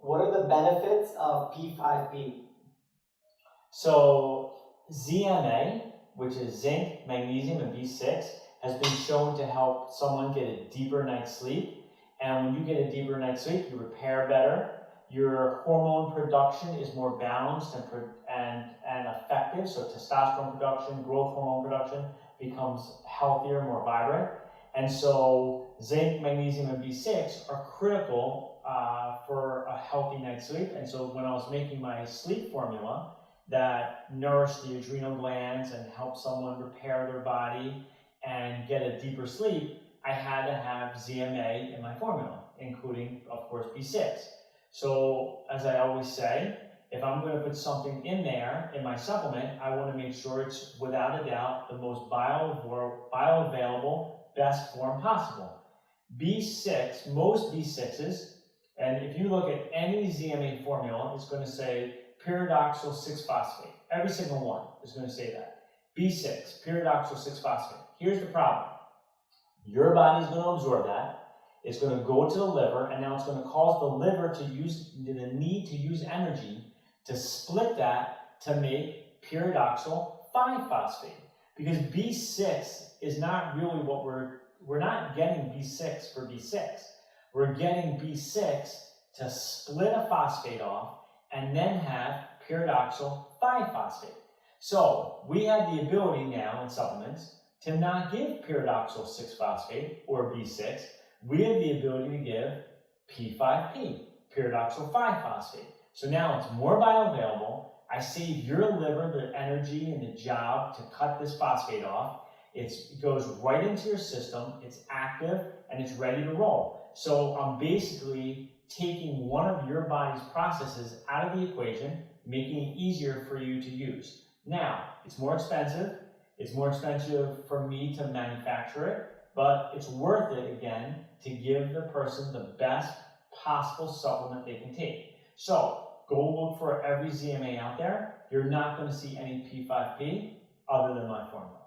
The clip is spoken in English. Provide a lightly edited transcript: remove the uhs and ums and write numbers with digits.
What are the benefits of P5P? So ZMA, which is zinc, magnesium, and B6, has been shown to help someone get a deeper night's sleep. And when you get a deeper night's sleep, you repair better. Your hormone production is more balanced and effective. So testosterone production, growth hormone production becomes healthier, more vibrant. And so zinc, magnesium, and B6 are critical for a healthy night's sleep. And so when I was making my sleep formula that nourished the adrenal glands and helped someone repair their body and get a deeper sleep, I had to have ZMA in my formula, including, of course, B6. So, as I always say, if I'm going to put something in there in my supplement, I want to make sure it's, without a doubt, the most bioavailable, best form possible. B6, most B6s, and if you look at any ZMA formula, it's going to say pyridoxal 6-phosphate. Every single one is going to say that. B6, pyridoxal 6-phosphate. Here's the problem. Your body is going to absorb that. It's going to go to the liver, and now it's going to cause the liver to use the need to use energy to split that to make pyridoxal 5-phosphate. Because B6 is not really what we're not getting B6 for B6. We're getting B6 to split a phosphate off and then have pyridoxal 5-phosphate. So we have the ability now in supplements to not give pyridoxal 6-phosphate or B6. We have the ability to give P5P, pyridoxal 5-phosphate. So now it's more bioavailable. I save your liver the energy and the job to cut this phosphate off. It goes right into your system, it's active, and it's ready to roll. So I'm basically taking one of your body's processes out of the equation, making it easier for you to use. Now, it's more expensive. It's more expensive for me to manufacture it, but it's worth it, again, to give the person the best possible supplement they can take. So, go look for every ZMA out there. You're not going to see any P5P other than my formula.